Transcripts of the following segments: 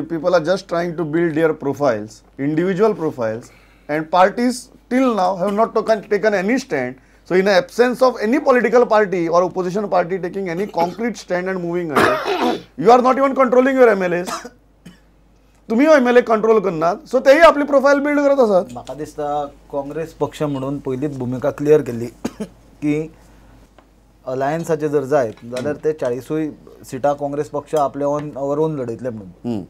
People are just trying to build their profiles, individual profiles, and parties till now have not taken any stand. So in the absence of any political party or opposition party taking any concrete stand and moving ahead, you are not even controlling your MLAs. तुम्ही MLA control करनात, सो तेही आपली profile build करत असतात. म्हाका दिसता काँग्रेस पक्ष म्हणून पयलीच भूमिका क्लियर केली की अलायन्साचे जर जायत जाल्यार ते 40 सिटां काँग्रेस पक्ष आपल्या ओन लढयतले म्हणून.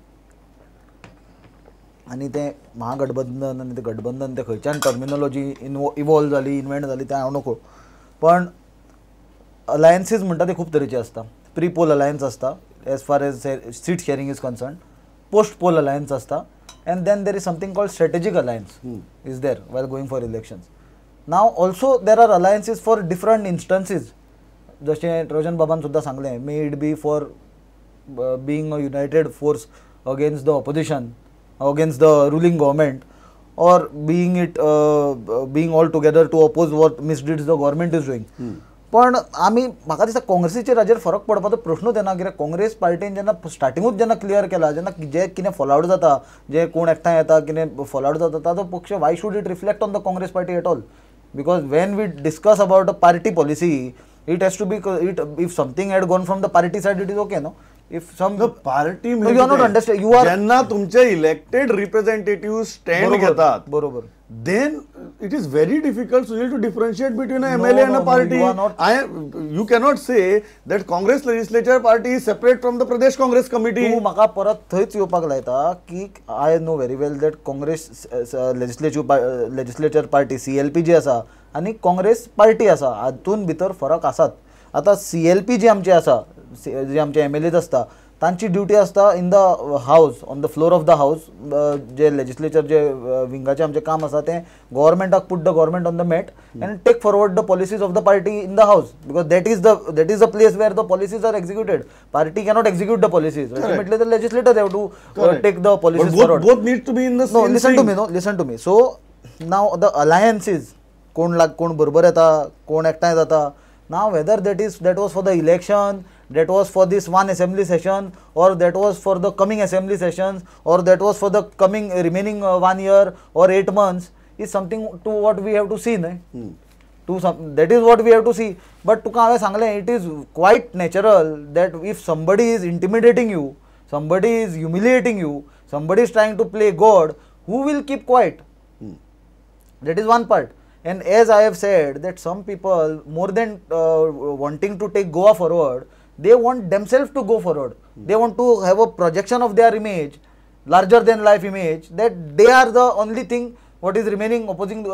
आणि ते महागठबंधन आणि ते गठबंधन ते खंयच्यान टर्मिनॉलॉजी इवॉल्व जाली इन्व्हेंट जाली ते हांव नकळो, पण अलायन्सीस म्हणटा ते खूब तरेचे आसता. प्री पोल अलायन्स आसता as far as seat sharing is concern, post poll alliance asta, and then there is something called strategic alliance is there while going for elections. Now also there are alliances for different instances, जशे Trojan Baban सुद्धा सांगले, may it be for being a united force against the opposition, against the ruling government, or being all together to oppose what misdeeds the government is doing. पण आमी म्हाका दिसता काँग्रेसीचेर हाजेर फरक पडपाचो प्रश्नूच येना, कित्याक काँग्रेस पार्टीन जेन्ना स्टार्टिंगूच जेन्ना क्लियर केला, जेन्ना जे कितें फॉलोआउट जाता, जे कोण एकठांय येता, कितें फॉलोआउट जाता, ताचो पक्ष why should it reflect on the Congress party at all? Because when we discuss about a party policy, it has to be if something had gone from the party side it is okay no. If some party you are not understand, you are ज्यांना तुमचे elected representative stand घेतात, बरोबर, then it is very difficult, Sunil, to differentiate between an MLA and a party. You cannot say that Congress legislature party is separate from the Pradesh Congress committee. तू म्हाका परत थंयच येवपाक लायता की I know very well that Congress legislature party CLP जी आसा आनी Congress party आसा, हातून भितर फरक आसात. आतां CLP जी आमची आसा, जे आमचे MLAs आसता, तांची ड्युटी आसता in the house, on the floor of the house. जे लेजिस्लेचर जे विंगाचे आमचे काम आसा ते गव्हर्मेंटाक put the government on the mat and take forward the policies of the party in the house, because that is the place where the policies are executed. Party cannot execute the policies, ultimately the legislator have to take the policies forward. Both need to be in the No, same listen to me. So now the alliances, कोण बरोबर येता, कोण एकठांय जाता. Now whether that was for the election, that was for this one assembly session, or that was for the coming assembly sessions, or that was for the coming remaining 1 year or 8 months, is something to what we have to see. That is what we have to see. But तुका हांवें सांगलें, it is quite natural that if somebody is intimidating you, somebody is humiliating you, somebody is trying to play God, who will keep quiet? That is one part. And as I have said, that some people, more than wanting to take Goa forward, they want themselves to go forward. They want to have a projection of their image, larger than life image, that they are the only thing what is remaining opposing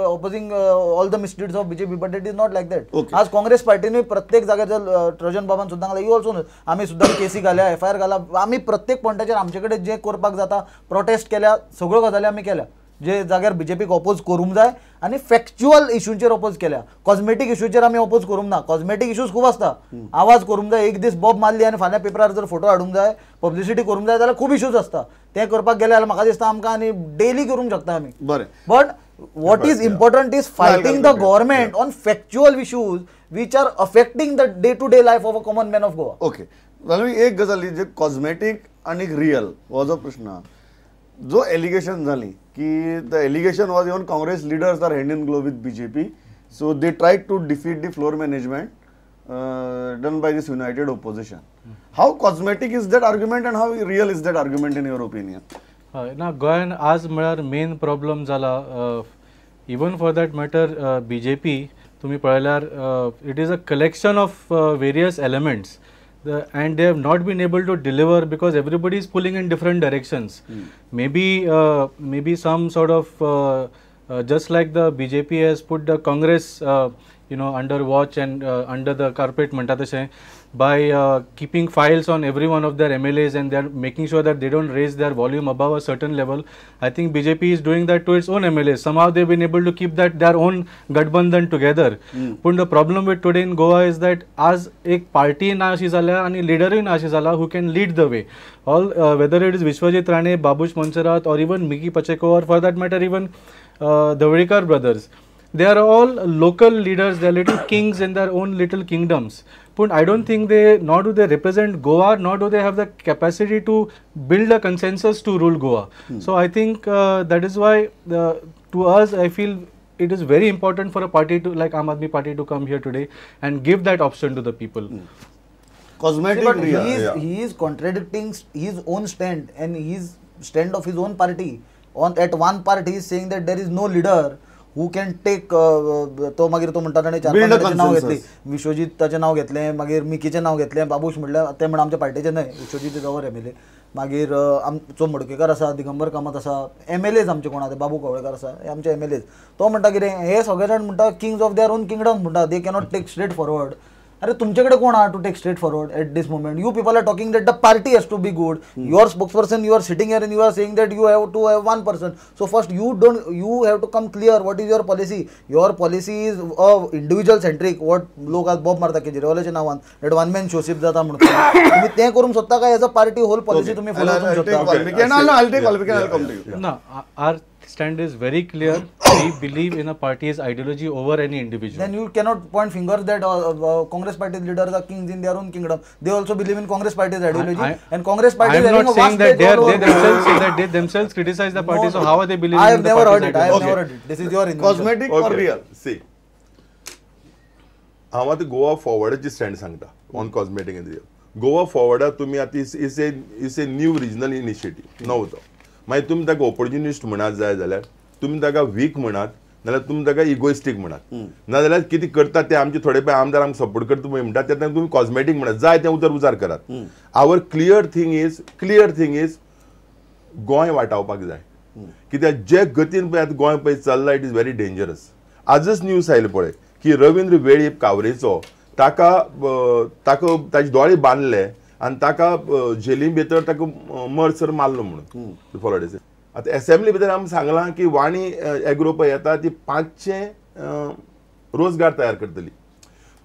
all the misdeeds of BJP. But it is not like that. Okay. आज काँग्रेस पार्टीने प्रत्येक जाग्यार Trojan बाबान सुद्दां घाला, you also आमी सुद्दां केसी घाल्या, FIR घाला, आमी प्रत्येक पॉयंटाचेर आमचे कडेन जे करपाक जाता प्रोटेस्ट केल्या, सगळ्यो गजाली आमी केल्या. जे जाग्यार बीजेपीक ऑपोज करूंक जाय आनी फॅक्च्युअल इश्यूचेर ऑपोज केल्या. कॉस्मेटीक इश्यूचेर आमी ऑपोज करूंक ना. कॉस्मेटीक इश्यूज खूब आसता, आवाज करूंक जाय, एक दीस बॉब मारली आनी फाल्यां पेपरार जर फोटो हाडूंक जाय, पब्लिसिटी करूंक जाय जाल्यार खूब इश्यूज आसता. ते करपाक गेले जाल्यार म्हाका दिसता आमकां आनी डेली करूंक शकता आमी. बरें, but what is important is fighting the government on factual issues which are affecting the day-to-day life of a common man of Goa. Okay, एक गजाली जे कॉस्मेटिक आणि रियल हो जो प्रश्न, जो एलिगेशन झाली की the allegation was even Congress leaders are hand in glove with BJP, so they tried to defeat the floor management done by this united opposition. How cosmetic is that argument and how real is that argument in your opinion? ना गोंयान आज म्हळ्यार main problem जाला, even for that matter BJP तुम्ही पळयल्यार it is a collection of various elements and they have not been able to deliver because everybody is pulling in different directions. Maybe some sort of just like the BJP has put the Congress under watch and under the carpet म्हणटा तशें, by keeping files on every one of their MLAs and they are making sure that they don't raise their volume above a certain level. I think BJP is doing that to its own MLAs. Somehow they've been able to keep their own Gathbandhan together. But the problem with today in Goa is that as एक party ना अशी जाल्या आणि leader ना अशी जाला who can lead the way. All whether it is Vishwajit Rane, Babush Monserrat or even Miki Pacheco or for that matter even the Vadekar brothers. They are all local leaders, they are little kings in their own little kingdoms. But I don't think nor do they represent Goa, nor do they have the capacity to build a consensus to rule Goa. So I think that is why to us, I feel it is very important for a party like Aam Aadmi Party to come here today and give that option to the people. Cosmetic. But he is contradicting his own stand and his stand of his own party. At one part he is saying that there is no leader who can take तो मागीर तो म्हणटा ताणें 4-5 नांव घेतली, विश्वजीताचें नांव घेतलें, मागीर मिकीचें नांव घेतलें, बाबूश म्हणलें तें म्हण आमच्या पार्टीचें न्हय, विश्वजीत इज अवर MLA, मागीर आमचो मडकेकार आसा, दिगंबर कामत आसा, MLAs आमचे कोण आसा, बाबू कवळेकार आसा, हे आमचे MLAs. तो म्हणटा कितें, हे सगळे जाण म्हणटा kings of their own kingdom म्हणटा, they cannot take straight forward. अरे तुमचे कडेन कोण आहा to take straight forward at this moment? You people are talking that the party has to be good. Your spokesperson, you are sitting here and you are saying that you have to have one person. So first you have to come clear what is your policy. Your policy is individual centric. What लोक आज Bob मारता केजरीवालाच्या नावान that one man शोशिप जाता म्हणून तुम्ही ते करून सोदता काय? As a party whole policy तुम्ही फॉलो करून सोदता? No, our stand is very clear. We believe in a party's ideology over any individual. Then you cannot point fingers that Congress party leaders are kings in their own kingdom. They also believe in Congress party's ideology. And Congress party I am not saying that they themselves say that they themselves criticize the party. So how are they believing? I have never heard it. I have never heard it. This is your invention. Cosmetic or real? See, हांव आतां गोवा फॉरवर्डाची stand सांगता on cosmetic and real. Goa फॉरवर्डाक तुमी आतां is a new regional initiative नवतो. मागीर तुमी ताका ऑपॉर्च्युनिस्ट म्हणात जाय जाल्यार, तुमी ताका वीक म्हणात नाल्यार तुमी ताका इगोइस्टीक म्हणात, नाजाल्यार कितें करतात ते आमचे थोडे पळय आमदार आमकां सपोर्ट करता पळय म्हणटात तेन्ना तुमी कॉस्मेटीक म्हणात, जाय तें उजार करात. Our clear thing is Goa वाटावपाक जाय. कित्याक जे गतीन पळय आतां गोंय पळय चल्ला इट इज व्हेरी डेंजरस. आजच न्यूज आयले पळय की रवींद्र वेळीप कावरेचो ताका ताचे दोळे बांदले आनी ताका जेली भितर ताका मर्सर मारलो म्हणून फॉलो डेज. आतां असेंब्ली भितर आमी सांगलां की वाणी एग्रो पळय येता ती 500 रोजगार तयार करतली.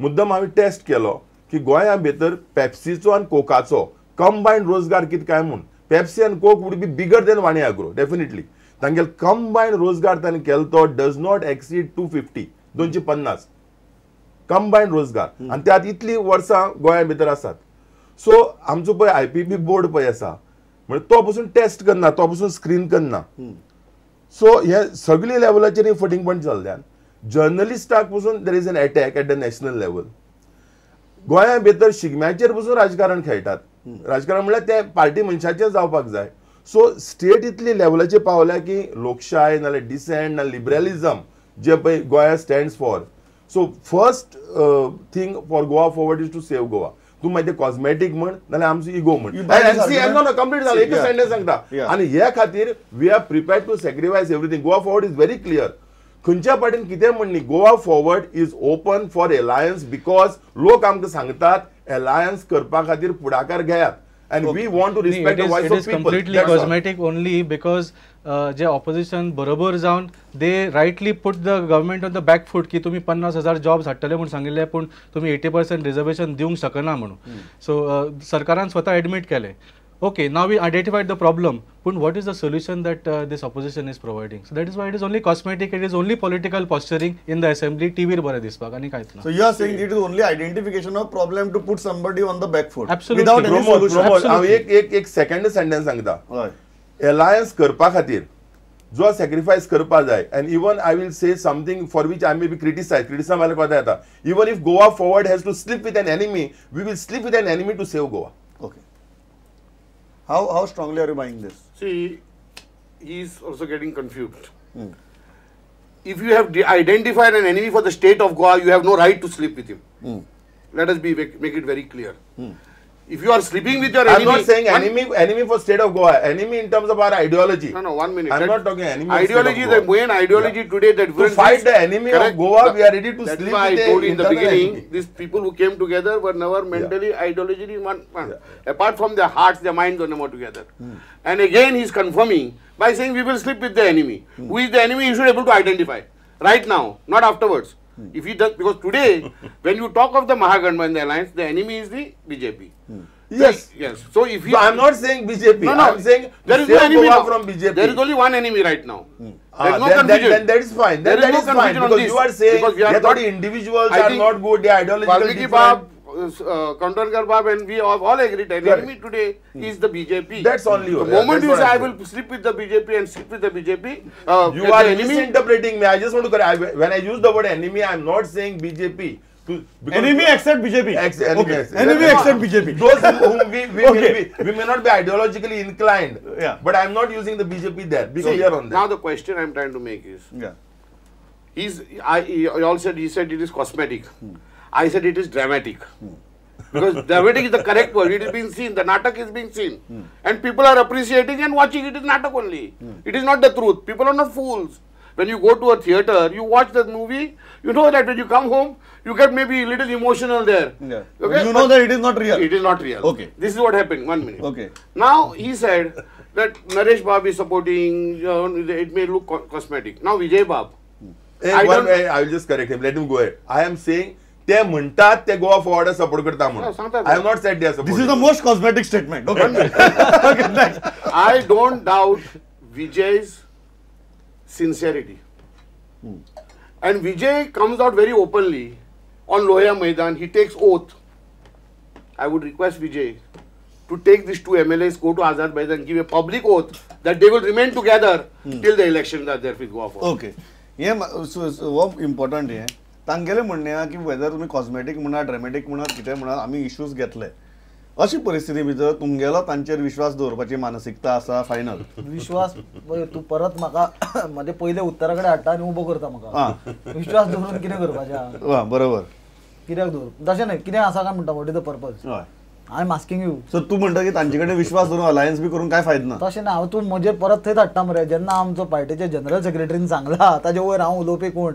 मुद्दम हांवें टेस्ट केलो की गोंया भितर पेप्सीचो आनी कोकाचो कंबायंड रोजगार कितें काय म्हूण. पेप्सी आनी Coke would be bigger than Vani Agro definitely. तांगेलो कंबायंड रोजगार ताणें केलो तो डज नॉट एक्सीड 250 कंबायंड रोजगार आनी ते आतां इतलीं वर्सां गोंया भितर आसात. सो आमचो पळय IPP बोर्ड पळय आसा म्हणजे तो पसून टेस्ट करना, तो पसून स्क्रीन करना. सो हे सगळे लेवलाचेर फटींग पॉयंट चल्ल्यान जर्नलिस्टाक पसून there is an attack at the national level. गोंया भितर शिगम्याचेर पसून राजकारण खेळटात. राजकारण म्हणल्यार ते पार्टी मनशाचें जावपाक जाय. सो स्टेट इतली लेवलाचेर पावल्या की लोकशाय नाल्यार डिसेंट ना लिबरलिझम जे पळय गोंया stands for. So first thing for Goa Forward is to save Goa. तूं मागीर ते कॉस्मेटीक म्हण नाल्यार आमचो इगो म्हण कंप्लीट जालें एकच सेंटेन्स सांगता. आनी हे खातीर we are prepared to sacrifice everything. Goa Forward is very clear. खंयच्या पार्टीन कितें म्हणली Goa Forward is open for alliance because लोक आमकां सांगतात एलायन्स करपा खातीर फुडाकार घेयात. And we want to respect the voice of people. It is completely cosmetic only because J opposition बरोबर जावन they rightly put the government on the back foot की तुम्ही 50,000 jobs हाडटले म्हणून सांगिल्ले पण तुम्ही 80% रिजर्वेशन दिवंक शकना म्हणून. सो सरकारान स्वता एडमिट केले. Okay, now we identified the problem, but what is the solution that this opposition is providing? So that is why it is only cosmetic, it is only political posturing in the assembly, TV bore dispak ani kaitna. So you are saying it is only identification of problem to put somebody on the back foot. Absolutely. Without any solution. हांव एक second sentence सांगता. Alliance करपा खातीर जो sacrifice करपा जाय and even I will say something for which I may be criticise जाल्यार कोता येता. Even if Goa Forward has to sleep with an enemy we will sleep with an enemy to save Goa. Okay. How strongly are you buying this? See, he is also getting confused. If you have identified an enemy for the state of Goa, you have no right to sleep with him. Let us make it very clear. If you are sleeping with your enemy, I'm not saying enemy for state of Goa. Enemy in terms of our ideology. No, 1 minute. I'm not talking enemy. Ideology, the main ideology today that to fight the enemy of Goa, we are ready to sleep with. That's why I told you in the beginning, these people who came together were never mentally, ideologically one. Apart from their hearts, their minds were never together. And again, he is confirming by saying we will sleep with the enemy. Who is the enemy? You should be able to identify right now, not afterwards. If he does, because today, when you talk of the Mahagathbandhan alliance, the enemy is the BJP. Yes. Yes. So if you, so I'm not saying BJP. No, I'm saying there is no enemy now. From BJP. There is only one enemy right now. There is no then confusion. That is fine. There is no fine confusion on because this. you are saying Because we are that individuals are not good. They are ideological Valmiki different. Kauntarkar Bab and we all agreed the enemy today is the BJP. That's only The you. moment That's you what say I I'm will sleep with the BJP and sleep with the BJP, You are misinterpreting me. I just want to correct. When I use the word enemy, I am not saying BJP. Enemy except BJP. Enemy Okay. except- Enemy except BJP. Those whom we Okay. we may not be ideologically inclined. Yeah. But I am not using the BJP there. Be See, clear on that. now the question I am trying to make is, Yeah. he all said, he said it is cosmetic. I said it is dramatic. Because dramatic is the correct word. It is being seen. The natak is being seen. And people are appreciating and watching. It is natak only. It is not the truth. People are not fools. When you go to a theatre, you watch the movie, you know that when you come home, you get maybe a little emotional there. Yeah. Okay? You know that it is not real. It is not real. Okay. This is what happened. 1 minute. Okay. Now he said that Naresh Bab is supporting, it may look cosmetic. Now Vijay Bab. I will just correct him. Let him go ahead. I am saying ते म्हणतात ते Goa forward support करता म्हणून. I have not said they are supporting. This is the most cosmetic statement. Okay. Okay, next. I don't doubt Vijay's sincerity. And Vijay comes out very openly on Lohya Maidan. He takes oath. I would request Vijay to take these two MLAs, go to Azad Maidan, give a public oath that they will remain together till the elections are there with Goa forward. Okay हे हो important हे तांगेले म्हणणे हा की weather तुम्ही cosmetic म्हणा ड्रॅमेटिक म्हणा कितें म्हणा आमी इश्यूज घेतले अशी परिस्थिती भितर तुमगेलो तांचेर विश्वास दवरपाची मानसिकता आसा फायनल विश्वास तू परत म्हाका म्हणजे पहिले उत्तरा कडेन हाडटा आनी उबो करता म्हाका विश्वास दवरून कितें करपाचें बरोबर कित्याक दवर तशें न्हय कितें आसा काय म्हणटा वॉट इज द पर्पज हय I am asking you so तू म्हणटा की तांचे कडेन विश्वास दवरून अलायन्स बी करून काय फायदो ना तशें ना हांव तूं म्हजे परत थंय धाडटा मरे जेन्ना आमचो पार्टीचे जनरल सेक्रेटरीन सांगला ताजे वयर हांव उलोवपी कोण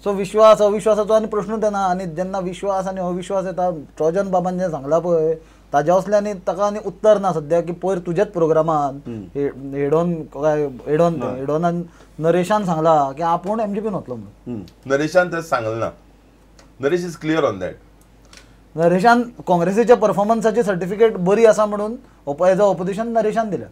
सो विश्वास अविश्वासाचो आनी प्रश्नूच येना आनी जेन्ना विश्वास आनी अविश्वास येता ट्रॉजन बाबान जें सांगला पळय ताज्या वसल्यान ताका आनी उत्तर ना सद्या की पयर तुजेच प्रोग्रामान हेडोनान नरेशान सांगला की आपूण एमजीपीन वतलो म्हणून नरेशान तेच सांगलें ना. Naresh is clear on that. नरेशान काँग्रेसीच्या परफॉर्मन्साची सर्टिफिकेट बरी आसा म्हणून एज अ ऑपोजिशन नरेशान दिल्या.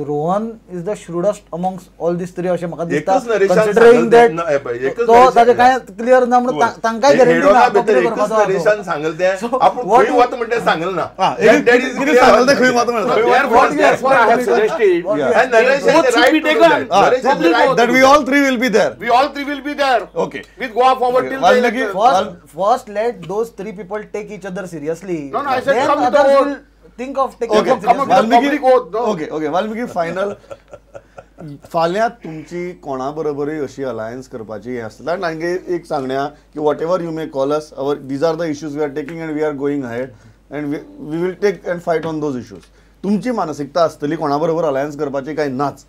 Rohan is the shrewdest amongst all this three अशें म्हाका दिसता कन्सिडरिंग दॅट तो ताजें कांय क्लियर ना म्हणून तांकांय गॅरंटी ना तो कितें करपाचो नरेशान सांगलें तें आपूण खंय वता म्हणटा तें सांगलें ना. कितें सांगलें तें खंय वता म्हणटा Therefore, I have suggested And Naresh has the right to do that. Naresh has the right that we all three will be there. we all three will be there Okay. with Goa forward till the Valmiki, elections. First let those three people take each other seriously. No, I said Then come with the others vote. will think of taking Okay. them seriously. Valmiki- public oath, no? Okay Valmiki final फाल्यां तुमची कोणा बरोबरूय अशी alliance करपाची हें आसता तांगे एक सांगण्या की whatever you may call us our these are the issues we are taking and we are going ahead and we will take and fight on those issues. तुमची मानसिकता आसतली कोणा बरोबर अलायन्स करपाची काय नाच.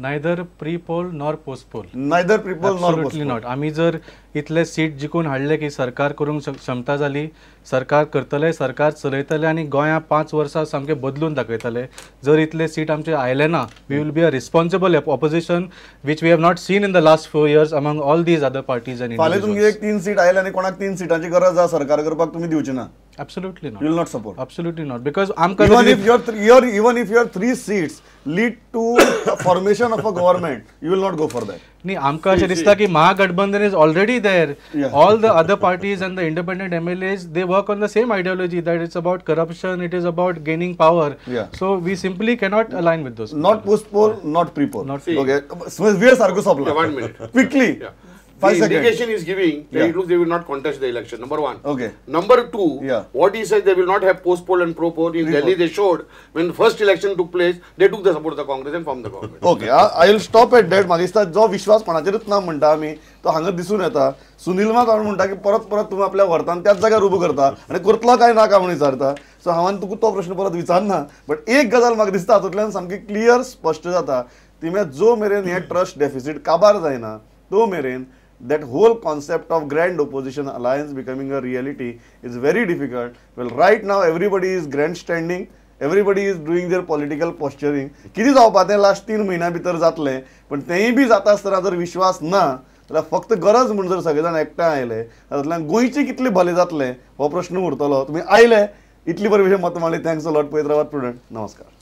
Neither pre poll nor post poll. Neither people nor absolutely not. आमी जर इतले सीट जिखून हाडले की सरकार करूंक क्षमता जाली, सरकार करतले, सरकार चलयतले आनी गोंया 5 वर्सां सामके बदलून दाखयतले. जर इतले सीट आमचे आयले ना, we will be a responsible opposition which we have not seen in the last 4 years among all these other parties and फाल्यां तुमगे एक 3 सीट आयले आनी कोणाक 3 सीटांची गरज आसा सरकार करपाक तुमी दिवचे ना. Absolutely not. You will not support. Absolutely not. Because Even if your 3 seats lead to a formation of a government, you will not go for that. नहीं, आमकां अशें दिसता की महागठबंधन is already there. Yeah. All the other parties and the independent MLAs, they work on the same ideology that it's about corruption, it is about gaining power. Yeah. So we simply cannot align with those. Not post poll, not pre poll. Not Okay. Where Sargo Sapla? Yeah, 1 minute. Quickly. Yeah. 5 the seconds. indication is giving that Yeah. it looks they will not contest the election. Number 1. Okay. Number 2, Yeah. what he said they will not have post poll and pro poll. In Delhi, they showed when the first election took place, they took the support of the Congress and formed the government. Okay I will stop at that. म्हाका दिसता जो विश्वास कोणाचेरूच ना म्हणटा आमी तो हांगा दिसून येता. सुनील मात म्हणटा की परत परत तुम्ही आपल्या व्हरतान त्याच जाग्यार उबो करता आनी करतलो काय ना काय म्हणून विचारता. सो हांवें तुका तो प्रश्न परत विचारना. बट एक गजाल म्हाका दिसता हातूंतल्यान सामकी क्लियर स्पश्ट जाता तिमे जो मेरेन हे ट्रस्ट डेफिसीट काबार जायना तो मेरेन that whole concept of grand opposition alliance becoming a reality is very difficult. Well, right now everybody is grandstanding, everybody is doing their political posturing. किती जावपाक तें लास्ट 3 म्हयन्या भितर जातलें, पण तेंय बी जाता आसतना जर विश्वास ना जाल्यार फक्त गरज म्हणून जर सगळे जाण एकठांय आयले तातूंतल्यान गोंयचे कितले भले जातले हो प्रश्न उरतलो. तुमी आयले, इतली बरी विशय मत मांडली. Thanks a lot. पळयत रावात प्रुडंट. नमस्कार.